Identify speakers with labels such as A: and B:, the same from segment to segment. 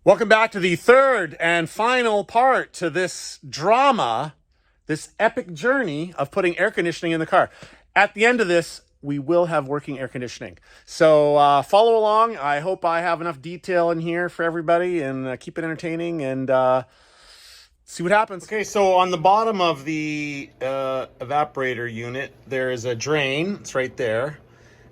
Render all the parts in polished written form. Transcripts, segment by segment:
A: Welcome back to the third and final part to this drama, this epic journey of putting air conditioning in the car. At the end of this, we will have working air conditioning. So follow along. I hope I have enough detail in here for everybody and keep it entertaining and see what happens. Okay, so on the bottom of the evaporator unit, there is a drain. It's right there.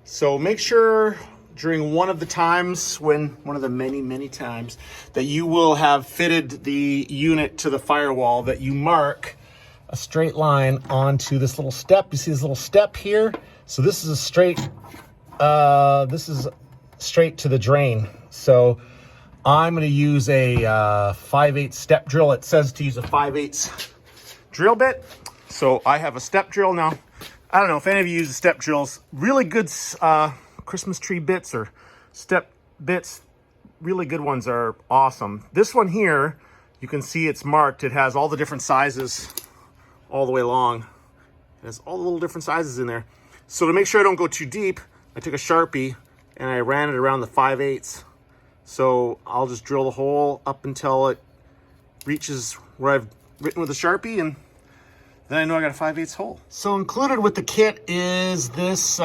A: So make sure during one of the times, one of the many times, that you will have fitted the unit to the firewall, that you mark a straight line onto this little step. You see this little step here? So this is a straight, this is straight to the drain. So I'm gonna use a 5/8 step drill. It says to use a 5/8 drill bit. So I have a step drill now. I don't know if any of you use the step drills. Really good Christmas tree bits or step bits. Really good ones are awesome. This one here, you can see it's marked. It has all the different sizes all the way along. It has all the little different sizes in there. So to make sure I don't go too deep, I took a Sharpie and I ran it around the 5/8. So I'll just drill the hole up until it reaches where I've written with a Sharpie, and then I know I got a 5/8 hole. So included with the kit is this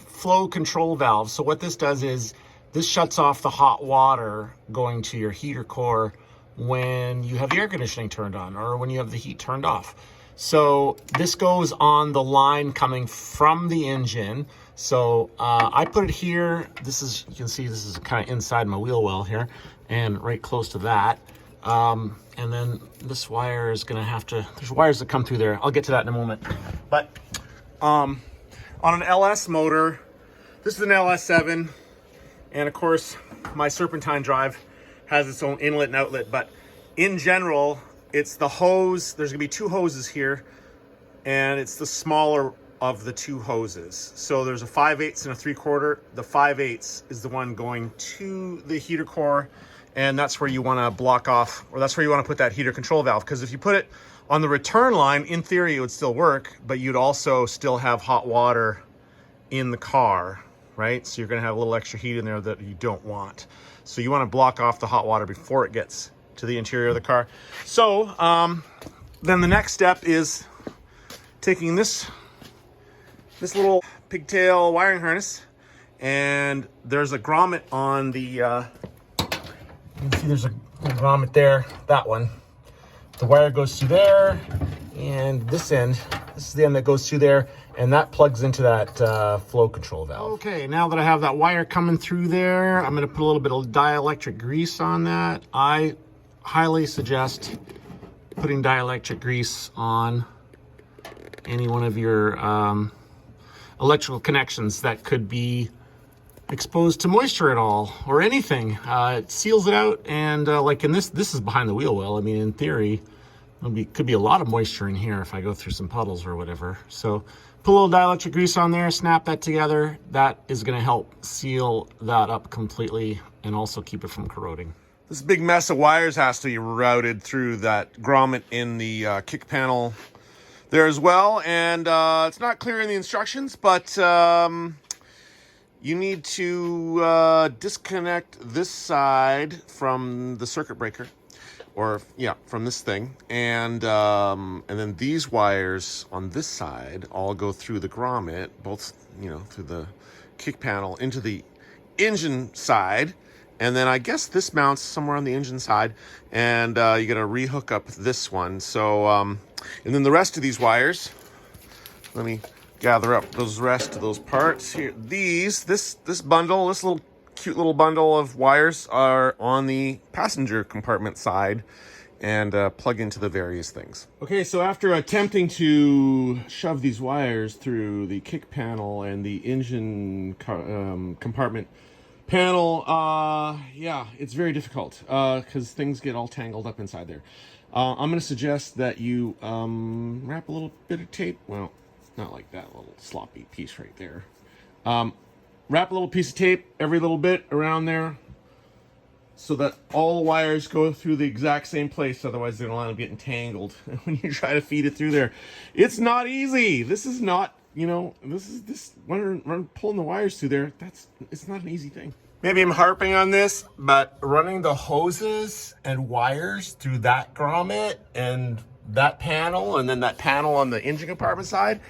A: flow control valve. So what this does is this shuts off the hot water going to your heater core when you have the air conditioning turned on or when you have the heat turned off. So this goes on the line coming from the engine. So I put it here. This is, you can see this is kind of inside my wheel well here and right close to that. And then this wire is gonna have to, there's wires that come through there. I'll get to that in a moment. But on an LS motor, this is an LS7, and of course my serpentine drive has its own inlet and outlet, but in general, it's the hose. There's gonna be two hoses here, and it's the smaller of the two hoses. So there's a 5/8 and a 3/4. The 5/8 is the one going to the heater core, and that's where you wanna block off, or that's where you wanna put that heater control valve, because if you put it on the return line, in theory it would still work, but you'd also still have hot water in the car, right? So you're gonna have a little extra heat in there that you don't want. So you wanna block off the hot water before it gets to the interior of the car. So then the next step is taking this little pigtail wiring harness, and there's a grommet on the, you can see there's a grommet there, that one. The wire goes through there, and this end, this is the end that goes through there, and that plugs into that flow control valve. Okay, now that I have that wire coming through there, I'm gonna put a little bit of dielectric grease on that. I highly suggest putting dielectric grease on any one of your electrical connections that could be exposed to moisture at all or anything. It seals it out, and like in this is behind the wheel well. I mean, in theory, could be a lot of moisture in here if I go through some puddles or whatever. So put a little dielectric grease on there, snap that together. That is gonna help seal that up completely and also keep it from corroding. This big mess of wires has to be routed through that grommet in the kick panel there as well, and it's not clear in the instructions, but you need to disconnect this side from the circuit breaker, or yeah, from this thing, and then these wires on this side all go through the grommet, both, you know, through the kick panel into the engine side. And then I guess this mounts somewhere on the engine side, and you gotta rehook up this one. So, and then the rest of these wires, let me gather up those rest of those parts here. This bundle, this little cute little bundle of wires are on the passenger compartment side and plug into the various things. Okay, so after attempting to shove these wires through the kick panel and the engine compartment panel, yeah, it's very difficult because things get all tangled up inside there. I'm going to suggest that you wrap a little bit of tape. Well, not like that little sloppy piece right there. Wrap a little piece of tape every little bit around there so that all the wires go through the exact same place. Otherwise, they're going to end up getting tangled when you try to feed it through there. It's not easy. This is not, you know, when we're pulling the wires through there, it's not an easy thing. maybe I'm harping on this, but running the hoses and wires through that grommet and that panel, and then that panel on the engine compartment side,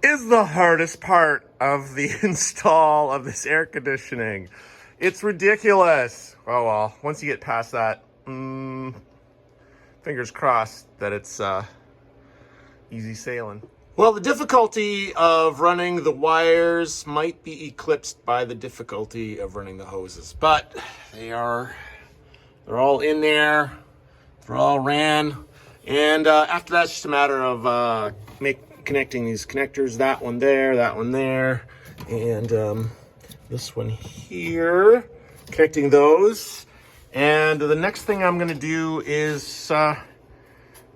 A: is the hardest part of the install of this air conditioning. It's ridiculous. Oh well, once you get past that, fingers crossed that it's easy sailing. Well, the difficulty of running the wires might be eclipsed by the difficulty of running the hoses, but they're all in there, they're all ran, and after that, it's just a matter of connecting these connectors, that one there, and this one here, connecting those. And the next thing I'm gonna do is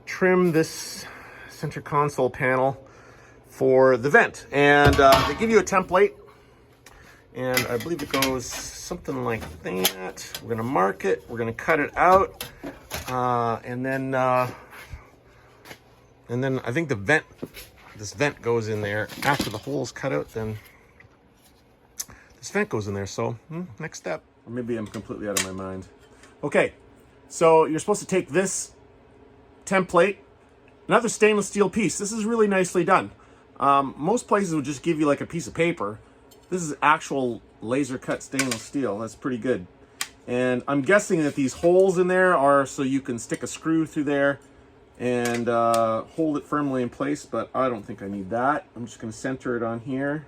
A: trim this center console panel for the vent. And they give you a template, and I believe it goes something like that. We're gonna mark it, we're gonna cut it out, and then I think this vent goes in there after the hole's cut out. Then this vent goes in there. So next step. Or maybe I'm completely out of my mind. Okay, so you're supposed to take this template, another stainless steel piece. This is really nicely done. Most places would just give you like a piece of paper. This is actual laser cut stainless steel. That's pretty good. And I'm guessing that these holes in there are so you can stick a screw through there and hold it firmly in place, but I don't think I need that. I'm just going to center it on here.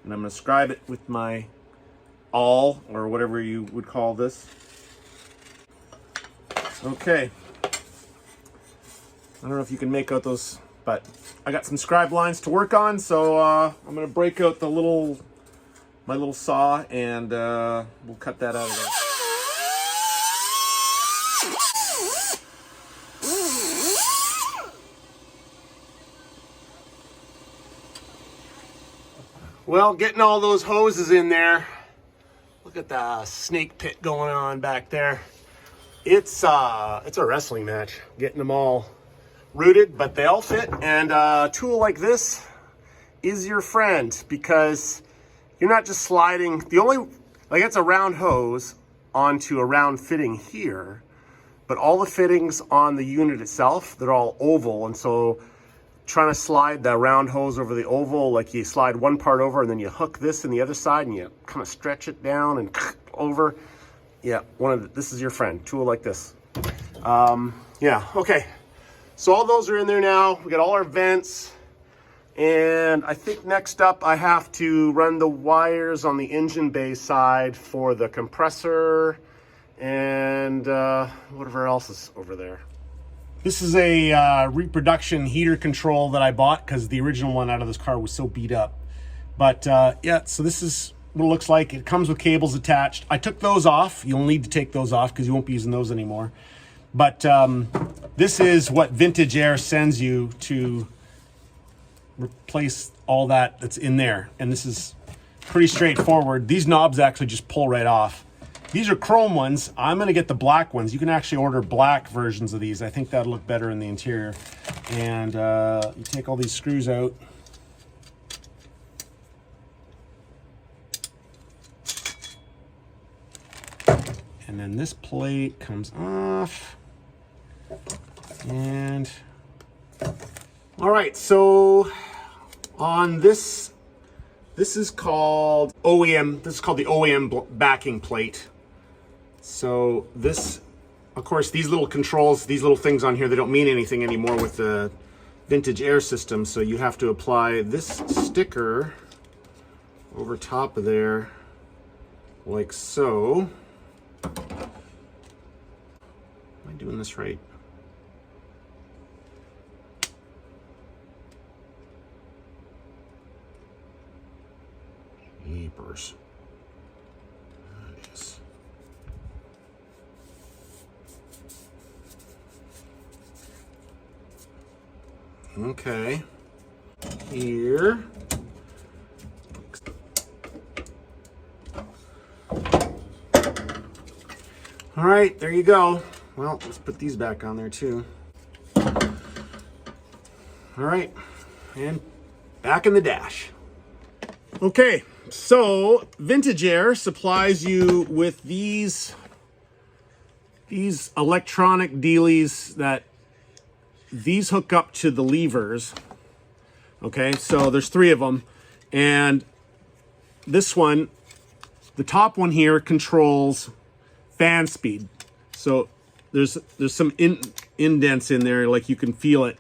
A: And I'm going to scribe it with my awl, or whatever you would call this. Okay. I don't know if you can make out those, but I got some scribe lines to work on, so I'm going to break out my little saw, and we'll cut that out of there. Well, getting all those hoses in there. Look at the snake pit going on back there. It's a wrestling match, getting them all rooted, but they all fit. And a tool like this is your friend, because you're not just sliding it's a round hose onto a round fitting here, but all the fittings on the unit itself, they're all oval, and so trying to slide the round hose over the oval, like you slide one part over and then you hook this in the other side and you kind of stretch it down and over. Yeah, this is your friend, tool like this. Yeah, okay. So all those are in there now. We got all our vents. And I think next up I have to run the wires on the engine bay side for the compressor and whatever else is over there. This is a reproduction heater control that I bought because the original one out of this car was so beat up. But yeah, so this is what it looks like. It comes with cables attached. I took those off. You'll need to take those off because you won't be using those anymore. But this is what Vintage Air sends you to replace all that's in there. And this is pretty straightforward. These knobs actually just pull right off. These are chrome ones. I'm going to get the black ones. You can actually order black versions of these. I think that'll look better in the interior. And you take all these screws out. And then this plate comes off. And all right, so on this is called OEM. This is called the OEM backing plate. So this, of course, these little controls, these little things on here, they don't mean anything anymore with the Vintage Air system. So you have to apply this sticker over top of there, like so. Am I doing this right? Jeepers. There it is. Okay. Here. All right, there you go. Well, let's put these back on there too. All right, and back in the dash. Okay, So Vintage Air supplies you with these electronic dealies that these hook up to the levers. Okay, so there's 3 of them, and this one, the top one here, controls fan speed. So there's some indents in there, like you can feel it.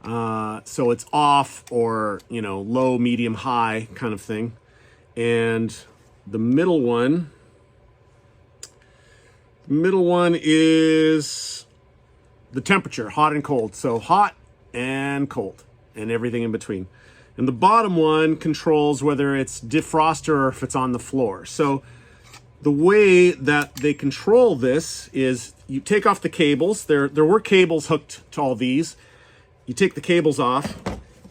A: So it's off or, you know, low, medium, high kind of thing. And the middle one is the temperature, hot and cold. So hot and cold and everything in between. And the bottom one controls whether it's defroster or if it's on the floor. So the way that they control this is you take off the cables. There were cables hooked to all these. You take the cables off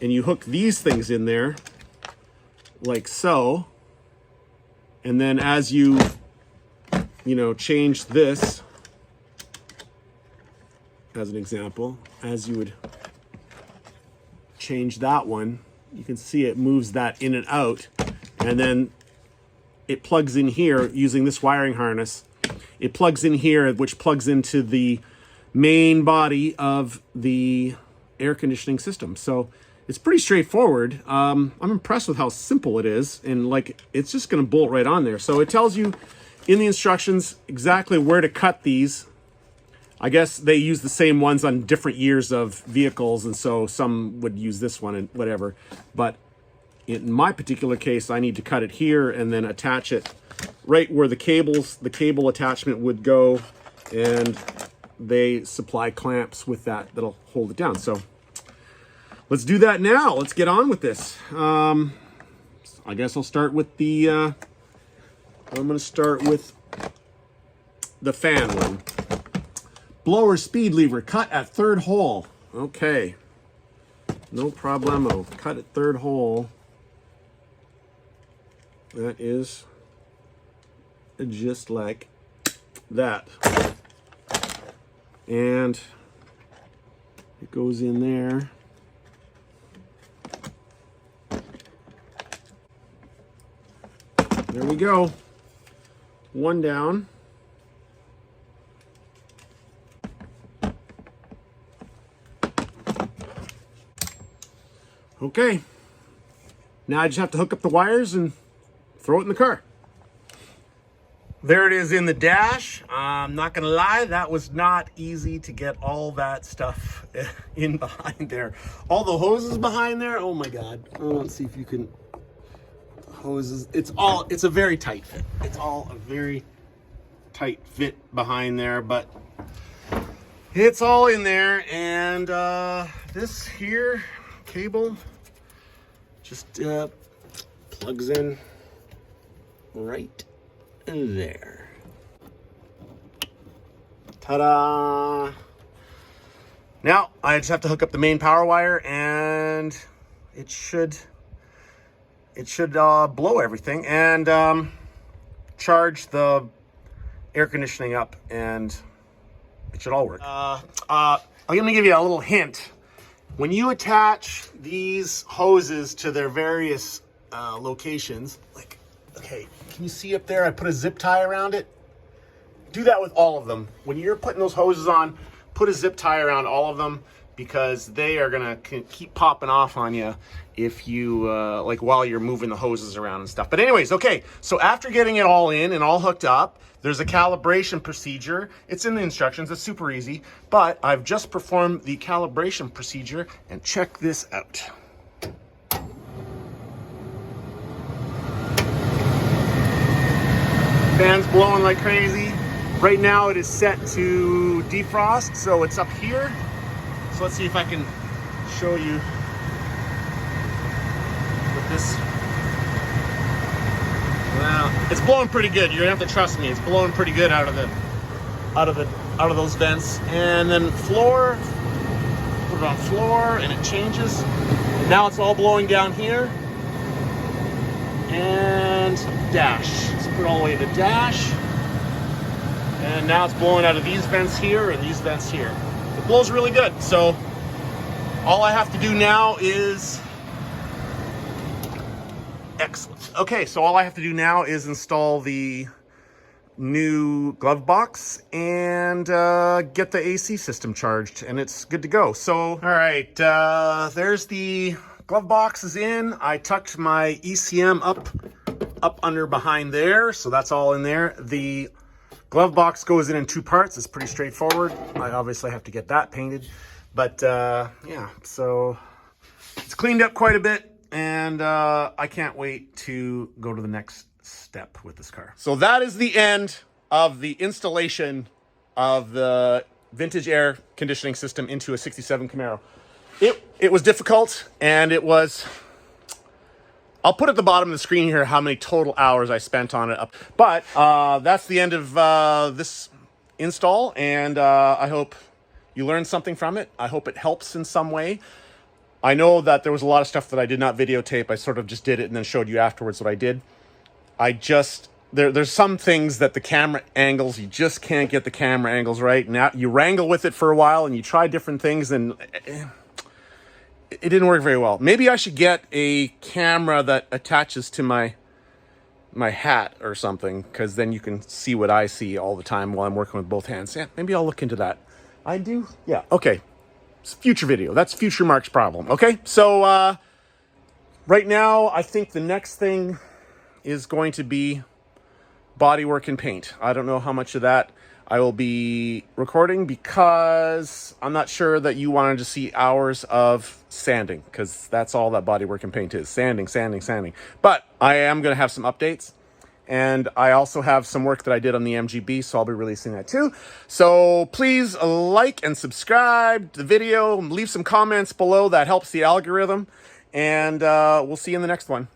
A: and you hook these things in there like so. And then as you know, change this, as an example, as you would change that one, you can see it moves that in and out, and then it plugs in here using this wiring harness. It plugs in here, which plugs into the main body of the air conditioning system. So it's pretty straightforward. I'm impressed with how simple it is, and like it's just going to bolt right on there. So it tells you in the instructions exactly where to cut these. I guess they use the same ones on different years of vehicles, and so some would use this one and whatever. But in my particular case, I need to cut it here and then attach it right where the cable attachment would go, and they supply clamps with that'll hold it down. So let's do that now. Let's get on with this. I guess I'll start with the I'm going to start with the fan one. Blower speed lever cut at 3rd hole. Okay, no problemo. Cut at 3rd hole. That is just like that. And it goes in there. There we go. One down. Okay. Now I just have to hook up the wires and throw it in the car. There it is in the dash. I'm not gonna lie, that was not easy to get all that stuff in behind there. All the hoses behind there, oh my God. Let's see if you can, hoses, it's a very tight fit. It's all a very tight fit behind there, but it's all in there. And this here cable just plugs in right there. Ta-da! Now I just have to hook up the main power wire, and it should blow everything and charge the air conditioning up, and it should all work. I'm gonna give you a little hint. When you attach these hoses to their various locations, like, okay, can you see up there? I put a zip tie around it. Do that with all of them. When you're putting those hoses on, put a zip tie around all of them, because they are gonna keep popping off on you if you, like while you're moving the hoses around and stuff. But anyways, okay, so after getting it all in and all hooked up, there's a calibration procedure. It's in the instructions, it's super easy, but I've just performed the calibration procedure, and check this out. Fan's blowing like crazy. Right now it is set to defrost, so it's up here. So let's see if I can show you with this. Well, it's blowing pretty good. You're gonna have to trust me. It's blowing pretty good out of those vents. And then floor, put it on floor, and it changes. Now it's all blowing down here. And dash. Let's put it all the way to dash. And now it's blowing out of these vents here and these vents here. It blows really good. So all I have to do now is Excellent. Okay, so all I have to do now is install the new glove box and get the AC system charged, and it's good to go. So, all right, there's the glove box is in. I tucked my ECM up under behind there, so that's all in there. The glove box goes in 2 parts. It's pretty straightforward. I obviously have to get that painted, but yeah, so it's cleaned up quite a bit, and I can't wait to go to the next step with this car. So that is the end of the installation of the vintage air conditioning system into a 67 Camaro. It was difficult, and it was... I'll put at the bottom of the screen here how many total hours I spent on it. But that's the end of this install, and I hope you learned something from it. I hope it helps in some way. I know that there was a lot of stuff that I did not videotape. I sort of just did it and then showed you afterwards what I did. There's some things that the camera angles, you just can't get the camera angles right. Now you wrangle with it for a while and you try different things, and it didn't work very well. Maybe I should get a camera that attaches to my hat or something, because then you can see what I see all the time while I'm working with both hands. Yeah, maybe I'll look into that. I do? Yeah, okay. It's a future video. That's future Mark's problem, okay? So, right now, I think the next thing is going to be bodywork and paint. I don't know how much of that I will be recording, because I'm not sure that you wanted to see hours of sanding, because that's all that bodywork and paint is. Sanding, sanding, sanding. But I am going to have some updates, and I also have some work that I did on the MGB, so I'll be releasing that too. So please like and subscribe to the video, leave some comments below. That helps the algorithm, and we'll see you in the next one.